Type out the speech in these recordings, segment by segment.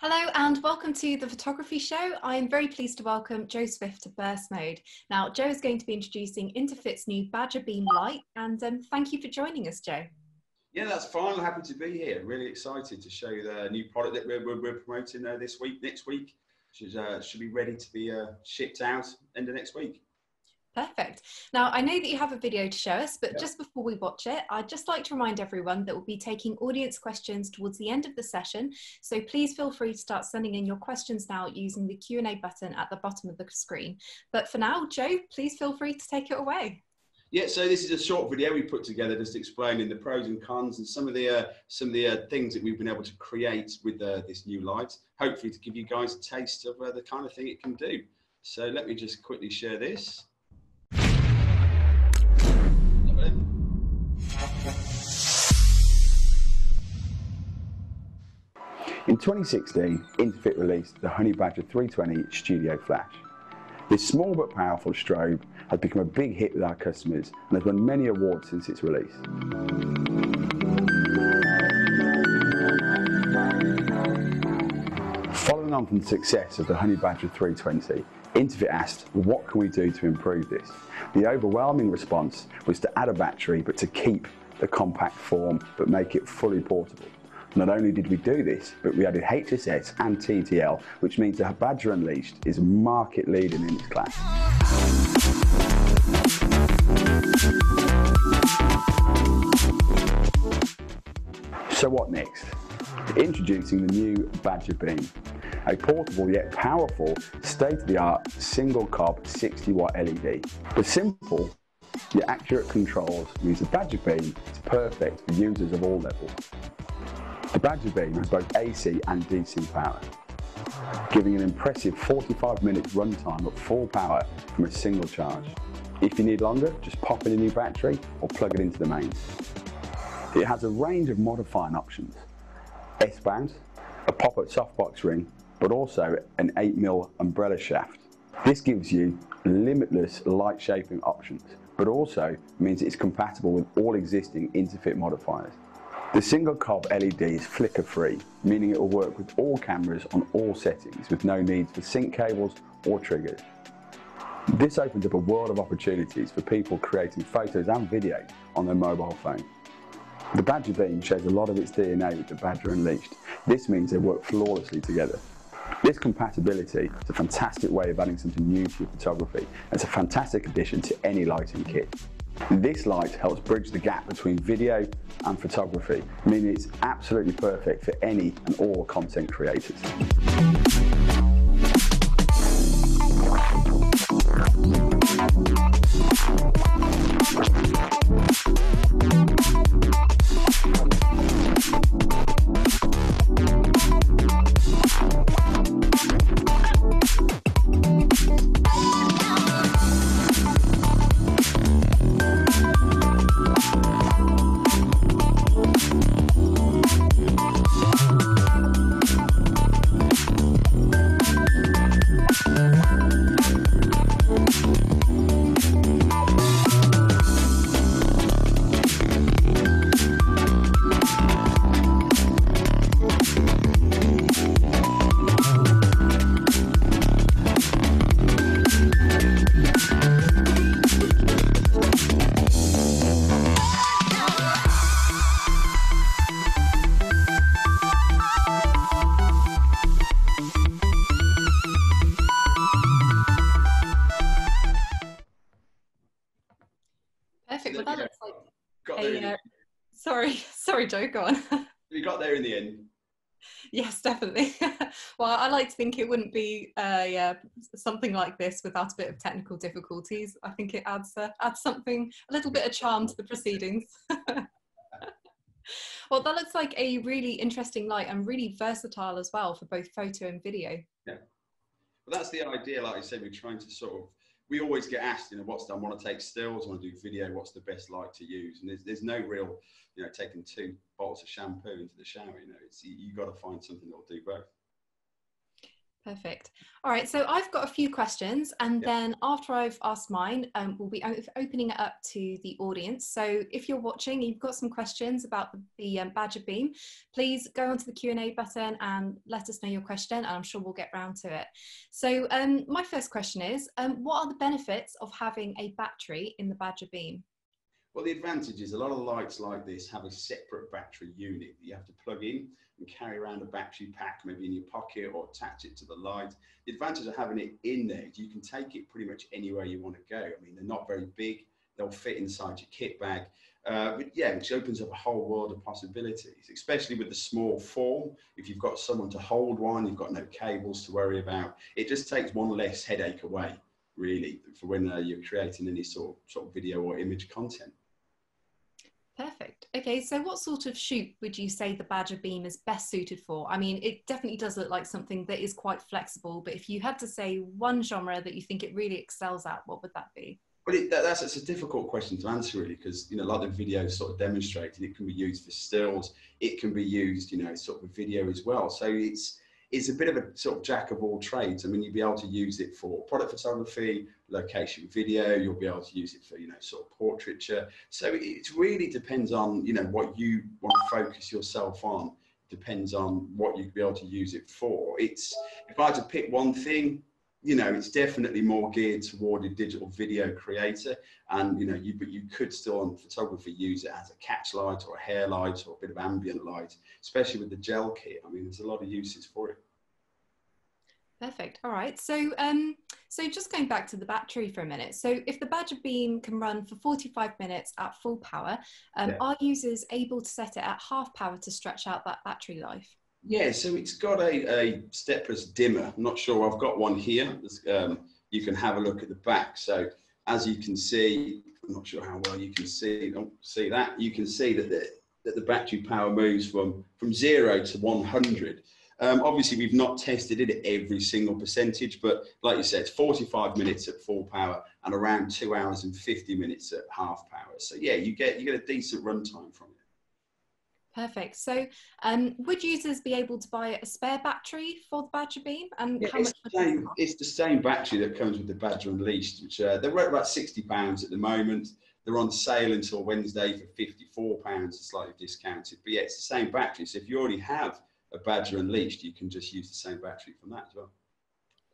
Hello and welcome to the Photography Show. I'm very pleased to welcome Joe Swift to Burst Mode. Now, Joe is going to be introducing Interfit's new Badger Beam light, and thank you for joining us, Joe. Yeah, that's fine. I'm happy to be here. Really excited to show you the new product that we're promoting next week, should be ready to be shipped out end of next week. Perfect. Now, I know that you have a video to show us, but just before we watch it, I'd just like to remind everyone that we'll be taking audience questions towards the end of the session. So please feel free to start sending in your questions now using the Q&A button at the bottom of the screen. But for now, Joe, please feel free to take it away. Yeah, so this is a short video we put together just explaining the pros and cons and some of the things that we've been able to create with this new light, hopefully to give you guys a taste of the kind of thing it can do. So let me just quickly share this. In 2016, Interfit released the Honey Badger 320 Studio Flash. This small but powerful strobe has become a big hit with our customers and has won many awards since its release. Following on from the success of the Honey Badger 320, Interfit asked, what can we do to improve this? The overwhelming response was to add a battery, but to keep the compact form, but make it fully portable. Not only did we do this, but we added HSS and TTL, which means the Badger Unleashed is market leading in its class. So what next? Introducing the new Badger Beam, a portable yet powerful, state-of-the-art single COB 60-watt LED. The simple yet accurate controls means the Badger Beam is perfect for users of all levels. The Badger Beam has both AC and DC power, giving an impressive 45 minutes runtime at full power from a single charge. If you need longer, just pop in a new battery or plug it into the mains. It has a range of modifying options: S-bound, a pop-up softbox ring, but also an 8mm umbrella shaft. This gives you limitless light shaping options, but also means it's compatible with all existing Interfit modifiers. The single COB LED is flicker-free, meaning it will work with all cameras on all settings with no need for sync cables or triggers. This opens up a world of opportunities for people creating photos and video on their mobile phone. The Badger Beam shares a lot of its DNA with the Badger Unleashed. This means they work flawlessly together. This compatibility is a fantastic way of adding something new to your photography, and it's a fantastic addition to any lighting kit. This light helps bridge the gap between video and photography, meaning it's absolutely perfect for any and all content creators. Perfect. Well, that looks like sorry, Joe, go on. You got there in the end. Yes, definitely. Well, I like to think it wouldn't be something like this without a bit of technical difficulties. I think it adds something, a little bit of charm to the proceedings. Well, that looks like a really interesting light and really versatile as well for both photo and video. Yeah. Well, that's the idea. Like I said, we're trying to we always get asked, what's I want to take stills, I want to do video, what's the best light to use? And there's no real, taking 2 bottles of shampoo into the shower, you've got to find something that will do both. Perfect. All right, so I've got a few questions, and then after I've asked mine, we'll be opening it up to the audience. So if you're watching, you've got some questions about the Badger Beam, please go onto the Q&A button and let us know your question, and I'm sure we'll get round to it. So my first question is, what are the benefits of having a battery in the Badger Beam? Well, the advantage is a lot of lights like this have a separate battery unit that you have to plug in and carry around a battery pack, maybe in your pocket, or attach it to the light. The advantage of having it in there is you can take it pretty much anywhere you want to go. I mean, they're not very big. They'll fit inside your kit bag. But yeah, which opens up a whole world of possibilities, especially with the small form. If you've got someone to hold one, you've got no cables to worry about. It just takes one less headache away, really, for when you're creating any sort of video or image content. Perfect. Okay, so what sort of shoot would you say the Badger Beam is best suited for? I mean, it definitely does look like something that is quite flexible, but if you had to say one genre that you think it really excels at, what would that be? Well, that's a difficult question to answer, really, because, you know, like the video sort of demonstrated, it can be used for stills, it can be used, you know, sort of video as well. So it's a bit of a sort of jack of all trades. I mean, you'll be able to use it for product photography, location video, you'll be able to use it for, you know, sort of portraiture. So it really depends on, you know, what you want to focus yourself on. It depends on what you'd be able to use it for. If I had to pick one thing, you know, it's definitely more geared toward a digital video creator, and but you could still on photography use it as a catch light or a hair light or a bit of ambient light, especially with the gel kit. I mean, there's a lot of uses for it. Perfect. All right. So, so just going back to the battery for a minute. So if the Badger Beam can run for 45 minutes at full power, are users able to set it at half power to stretch out that battery life? Yeah, so it's got a stepless dimmer. I'm not sure, I've got one here. You can have a look at the back. So as you can see, I'm not sure how well you can see, don't see that. You can see that the battery power moves from 0 to 100. Obviously, we've not tested it at every single percentage, but like you said, it's 45 minutes at full power and around 2 hours and 50 minutes at half power. So yeah, you get a decent runtime from it. Perfect. So would users be able to buy a spare battery for the Badger Beam? And how much would that cost? It's the same battery that comes with the Badger Unleashed, which they're about £60 at the moment. They're on sale until Wednesday for £54, slightly discounted. But yeah, it's the same battery. So if you already have a Badger Unleashed, you can just use the same battery from that as well.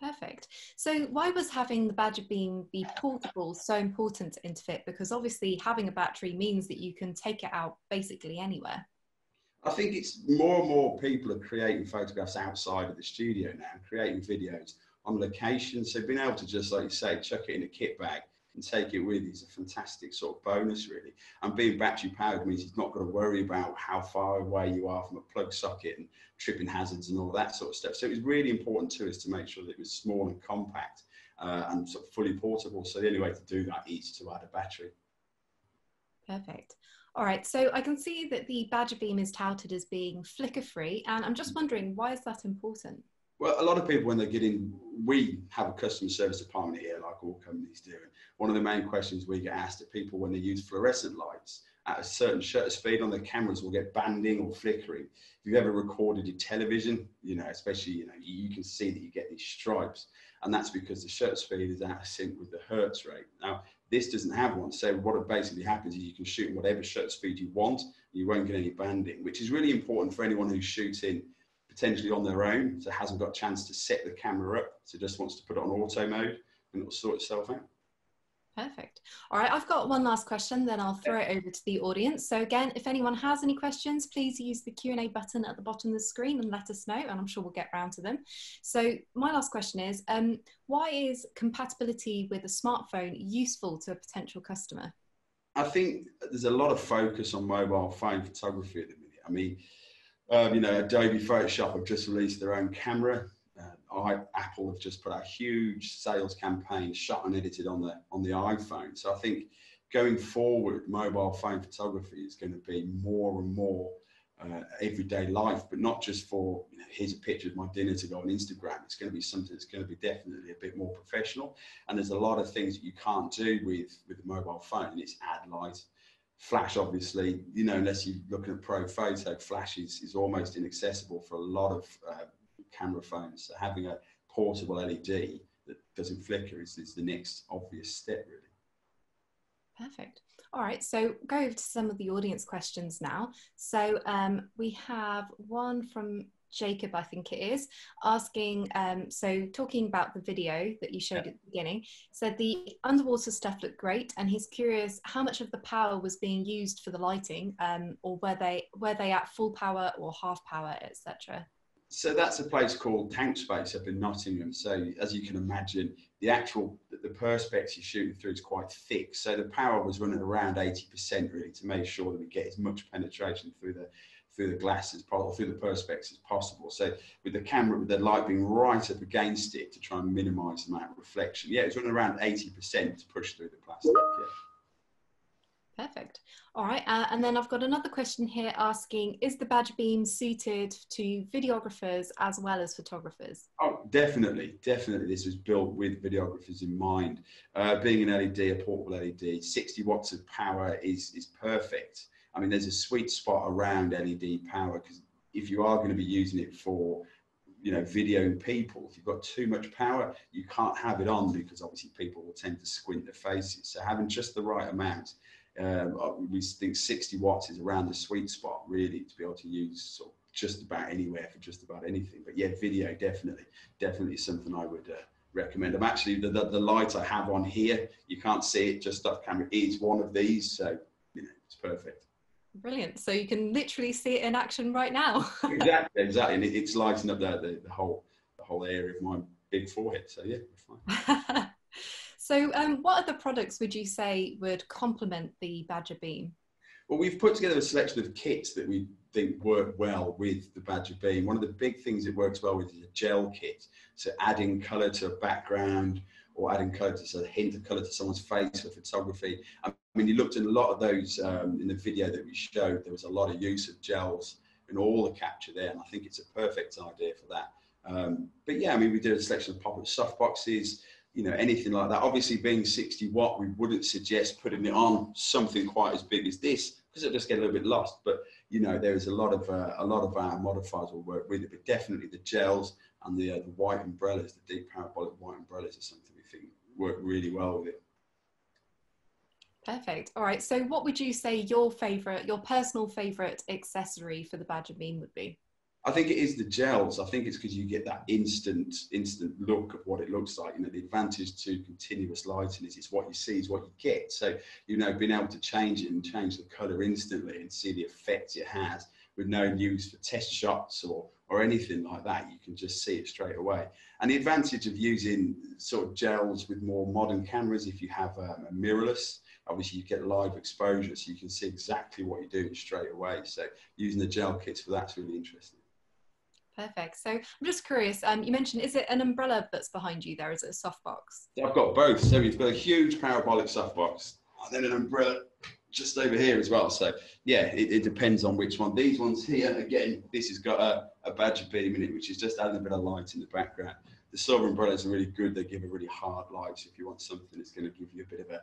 Perfect. So why was having the Badger Beam be portable so important to Interfit? Because obviously having a battery means that you can take it out basically anywhere. I think it's more and more people are creating photographs outside of the studio now, creating videos on location. So being able to just, like you say, chuck it in a kit bag and take it with you is a fantastic sort of bonus, really. And being battery powered means you've not got to worry about how far away you are from a plug socket and tripping hazards and all that sort of stuff. So it was really important to us to make sure that it was small and compact and sort of fully portable. So the only way to do that is to add a battery. Perfect. All right, so I can see that the Badger Beam is touted as being flicker free, and I'm just wondering, why is that important? Well, a lot of people, when they get in, we have a customer service department here, like all companies do. And one of the main questions we get asked are people when they use fluorescent lights at a certain shutter speed on their cameras will get banding or flickering. If you've ever recorded your television, especially, you can see that you get these stripes, and that's because the shutter speed is out of sync with the hertz rate. Now, this doesn't have one, so what basically happens is you can shoot in whatever shutter speed you want, you won't get any banding, which is really important for anyone who's shooting potentially on their own, so hasn't got a chance to set the camera up, so just wants to put it on auto mode and it'll sort itself out. Perfect. All right, I've got one last question, then I'll throw it over to the audience. So again, if anyone has any questions, please use the Q&A button at the bottom of the screen and let us know, and I'm sure we'll get round to them. So my last question is, why is compatibility with a smartphone useful to a potential customer? I think there's a lot of focus on mobile phone photography at the minute. I mean, Adobe Photoshop have just released their own camera. Apple have just put out a huge sales campaign shot and edited on the iPhone. So I think going forward, mobile phone photography is going to be more and more everyday life, but not just for, here's a picture of my dinner to go on Instagram. It's going to be something that's going to be definitely a bit more professional. And there's a lot of things that you can't do with the mobile phone. It's add light. Flash, obviously, unless you're looking at pro photo, flash is almost inaccessible for a lot of camera phones. So having a portable LED that doesn't flicker is the next obvious step, really. Perfect. All right, so go over to some of the audience questions now. So we have one from Jacob, I think it is, asking, so talking about the video that you showed at the beginning, said the underwater stuff looked great, and he's curious how much of the power was being used for the lighting, or were they at full power or half power, etc. So that's a place called Tank Space up in Nottingham. So as you can imagine, the perspex you're shooting through is quite thick. So the power was running around 80% really, to make sure that we get as much penetration through the glass as possible, through the perspex as possible. So with the camera, with the light being right up against it to try and minimise the amount of reflection. Yeah, it's running around 80% to push through the plastic. Yeah. Perfect. All right, and then I've got another question here asking, is the Badger Beam suited to videographers as well as photographers? Oh, definitely. This was built with videographers in mind. Being an LED, a portable LED, 60 watts of power is perfect. I mean, there's a sweet spot around LED power, because if you are going to be using it for, you know, videoing people, if you've got too much power, you can't have it on, because obviously people will tend to squint their faces. So having just the right amount, we think 60 watts is around the sweet spot, really, to be able to use sort of just about anywhere for just about anything. But yeah, video definitely is something I would recommend. I'm actually, the light I have on here, you can't see it just off camera, is one of these, so you know, it's perfect. Brilliant. So you can literally see it in action right now. Exactly, and it's lighting up the whole area of my big forehead. So yeah, we're fine. So what other products would you say would complement the Badger Beam? Well, we've put together a selection of kits that we think work well with the Badger Beam. One of the big things it works well with is a gel kit. So adding colour to a background, or adding colour to a hint of colour to someone's face for photography. I mean, you looked at a lot of those in the video that we showed. There was a lot of use of gels in all the capture there, and I think it's a perfect idea for that. But yeah, I mean, we did a selection of pop-up soft boxes, you know, anything like that. Obviously, being 60 watt, we wouldn't suggest putting it on something quite as big as this, because it'll just get a little bit lost. But you know, there is a lot of our modifiers will work with it. But definitely the gels and the white umbrellas, the deep parabolic white umbrellas, are something we think work really well with it. Perfect. All right. So what would you say your personal favorite accessory for the Badger Beam would be? I think it is the gels. I think it's because you get that instant look of what it looks like. You know, the advantage to continuous lighting is it's what you see is what you get. So, you know, being able to change it and change the color instantly and see the effect it has with no use for test shots or anything like that, you can just see it straight away. And the advantage of using sort of gels with more modern cameras, if you have a mirrorless, obviously you get live exposure, so you can see exactly what you're doing straight away. So using the gel kits for that's really interesting. Perfect. So I'm just curious, you mentioned, is it an umbrella that's behind you there? Is it a softbox? I've got both. So we've got a huge parabolic softbox and then an umbrella just over here as well. So yeah, it depends on which one. These ones here, again, this has got a Badger Beam in it, which is just adding a bit of light in the background. The silver umbrellas are really good. They give a really hard light. So if you want something that's going to give you a bit of a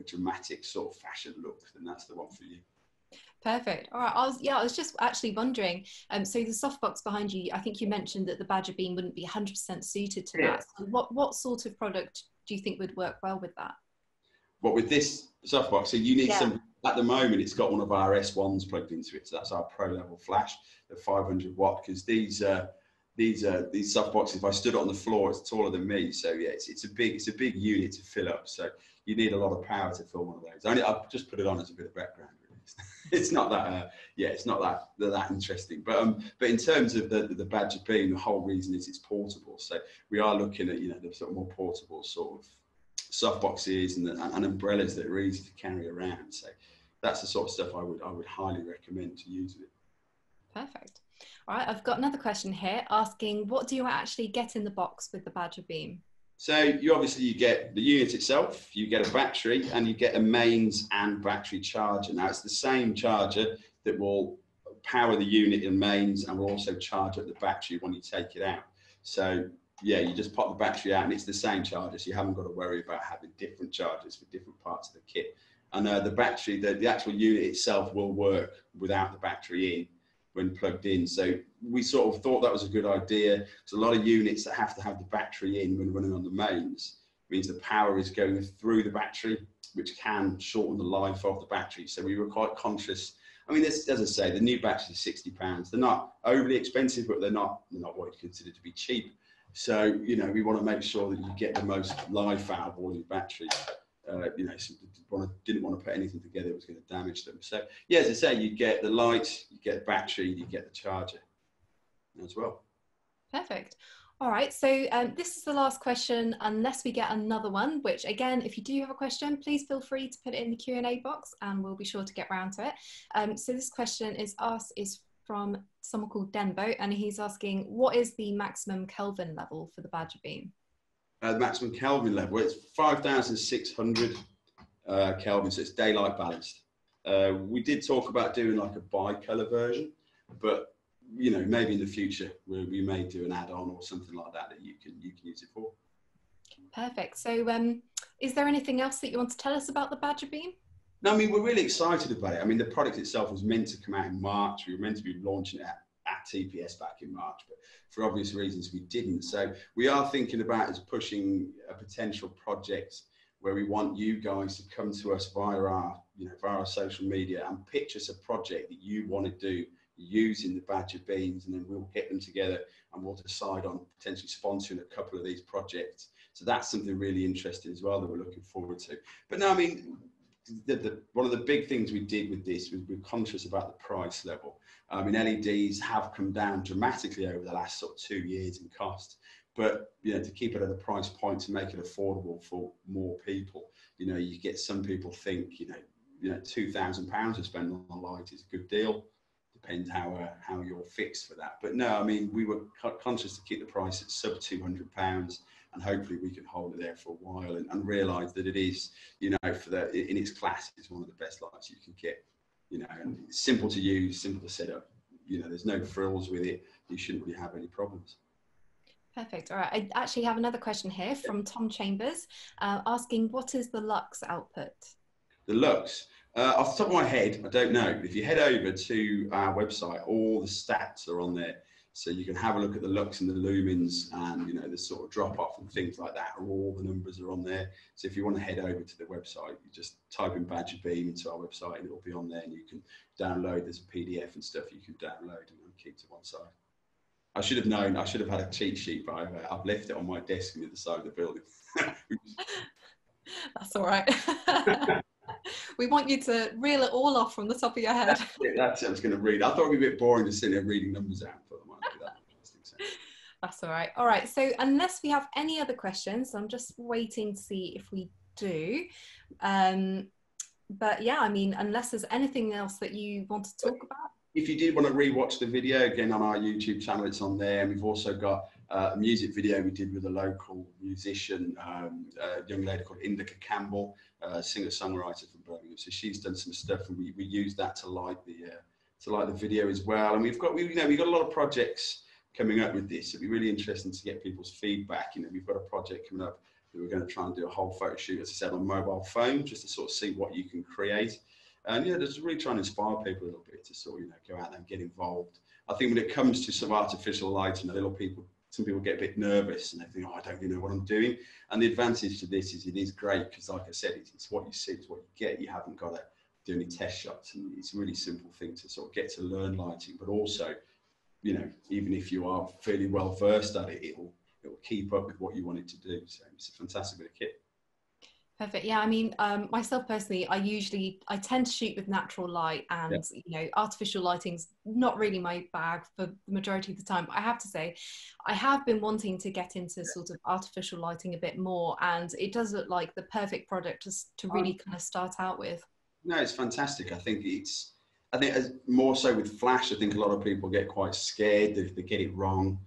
dramatic sort of fashion look, then that's the one for you. Perfect. All right. I was just actually wondering, so the softbox behind you, I think you mentioned that the Badger Beam wouldn't be 100% suited to that. So what sort of product do you think would work well with that? What, with this softbox? So you need some, at the moment it's got one of our S1s plugged into it. So that's our pro level flash, the 500 watt, because these softboxes, if I stood on the floor, it's taller than me. So yeah, it's a big unit to fill up. So you need a lot of power to fill one of those. I've just put it on as a bit of background. It's not that it's not that interesting, but in terms of the Badger Beam, the whole reason is it's portable. So we are looking at, you know, the sort of more portable sort of soft boxes and umbrellas that are easy to carry around. So that's the sort of stuff I would highly recommend to use it. Perfect. All right, I've got another question here asking, what do you actually get in the box with the Badger Beam? So you get the unit itself, you get a battery, and you get a mains and battery charger. Now it's the same charger that will power the unit in mains and will also charge up the battery when you take it out. So yeah, you just pop the battery out and it's the same charger, so you haven't got to worry about having different chargers for different parts of the kit. And the battery, the actual unit itself will work without the battery in. when plugged in. So we sort of thought that was a good idea. There's a lot of units that have to have the battery in when running on the mains. It means the power is going through the battery, which can shorten the life of the battery. So we were quite conscious. I mean, as I say, the new batteries are £60. They're not overly expensive, but they're not what you consider to be cheap. So, you know, we want to make sure that you get the most life out of all your batteries. You know, so didn't want to put anything together that was going to damage them. So, yeah, as I say, you get the light, you get the battery, you get the charger as well. Perfect. All right, so this is the last question, unless we get another one, which again, if you do have a question, please feel free to put it in the Q&A box and we'll be sure to get round to it. So this question is from someone called Denbo, and he's asking, what is the maximum Kelvin level for the Badger beam? The maximum Kelvin level, it's 5,600 Kelvin, so it's daylight balanced. We did talk about doing like a bi-color version, but you know, maybe in the future we may do an add-on or something like that you can use it for. Perfect. So is there anything else that you want to tell us about the Badger beam? No, I mean, we're really excited about it. I mean, the product itself was meant to come out in March. We were meant to be launching it at TPS back in March, but for obvious reasons we didn't. So we are thinking about as pushing a potential project where we want you guys to come to us via our social media and pitch us a project that you want to do using the Badger beams, and then we'll get them together and we'll decide on potentially sponsoring a couple of these projects. So that's something really interesting as well that we're looking forward to. But no, I mean, one of the big things we did with this was we're conscious about the price level. I mean, LEDs have come down dramatically over the last sort of 2 years in cost, but you know, to keep it at a price point to make it affordable for more people, you know, you get some people think, you know, £2,000 to spend on light is a good deal. Depends how you're fixed for that. But no, I mean, we were conscious to keep the price at sub £200, and hopefully we can hold it there for a while and realise that it is, you know, in its class, it's one of the best lights you can get. You know, and it's simple to use, simple to set up. You know, there's no frills with it. You shouldn't really have any problems. Perfect. All right. I actually have another question here from Tom Chambers, asking, what is the lux output? The lux. Off the top of my head, I don't know. If you head over to our website, all the stats are on there. So you can have a look at the lux and the lumens and, you know, the sort of drop off and things like that. All the numbers are on there. So if you want to head over to the website, you just type in Badger Beam into our website and it'll be on there, and you can download. There's a PDF and stuff you can download and keep to one side. I should have known. I should have had a cheat sheet, but I've left it on my desk on the other side of the building. That's all right. We want you to reel it all off from the top of your head. That's what I was going to read. I thought it would be a bit boring to sit there reading numbers out, but I might do that. That's all right. All right. So unless we have any other questions, I'm just waiting to see if we do. But yeah, I mean, unless there's anything else that you want to talk about. If you did want to rewatch the video, again, on our YouTube channel, it's on there. And we've also got a music video we did with a local musician, a young lady called Indica Campbell, a singer-songwriter from Birmingham. So she's done some stuff, and we used that to light the video as well. And we've got a lot of projects coming up with this. It'd be really interesting to get people's feedback. You know, we've got a project coming up that we're going to try and do a whole photo shoot, as I said, on mobile phone, just to sort of see what you can create. And yeah, just really trying to inspire people a little bit to sort of, you know, go out there and get involved. I think when it comes to some artificial lighting, some people get a bit nervous and they think, oh, I don't really know what I'm doing. And the advantage to this is it is great because, like I said, it's what you see, it's what you get. You haven't got to do any test shots, and it's a really simple thing to sort of get to learn lighting. But also, you know, even if you are fairly well versed at it, it will keep up with what you want it to do. So it's a fantastic bit of kit. Perfect. Yeah, I mean, myself personally, I tend to shoot with natural light, and you know, artificial lighting's not really my bag for the majority of the time. But I have to say, I have been wanting to get into sort of artificial lighting a bit more, and it does look like the perfect product to really kind of start out with. No, it's fantastic. I think as more so with flash, I think a lot of people get quite scared that if they get it wrong,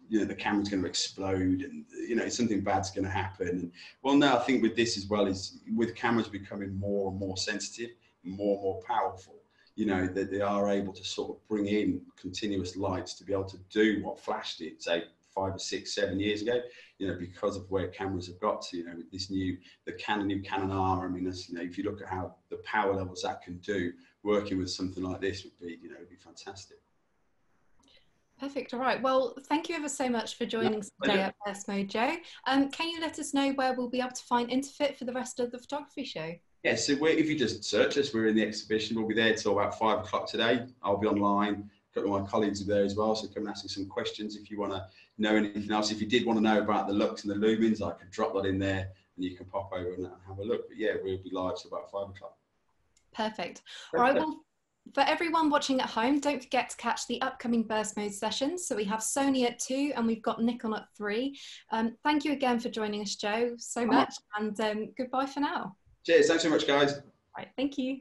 you know, the camera's going to explode and, you know, something bad's going to happen. And, well, no, I think with this as well is with cameras becoming more and more sensitive, more and more powerful, you know, that they are able to sort of bring in continuous lights to be able to do what flash did, say, 5 or 6, 7 years ago, you know, because of where cameras have got to, you know, with this new Canon R. I mean, you know, if you look at how the power levels that can do, working with something like this would be, you know, would be fantastic. Perfect. All right. Well, thank you ever so much for joining us today at Burst Mode, Joe. Can you let us know where we'll be able to find Interfit for the rest of the photography show? Yeah, so if you just search us, we're in the exhibition. We'll be there till about 5 o'clock today. I'll be online. A couple of my colleagues are there as well, so come and ask me some questions if you want to know anything else. If you did want to know about the lux and the lumens, I could drop that in there and you can pop over and have a look. But yeah, we'll be live till about 5 o'clock. Perfect. All right. Well, for everyone watching at home, don't forget to catch the upcoming Burst Mode sessions. So we have Sony at 2 and we've got Nikon at 3. Thank you again for joining us, Joe, so much. And goodbye for now. Cheers. Thanks so much, guys. All right. Thank you.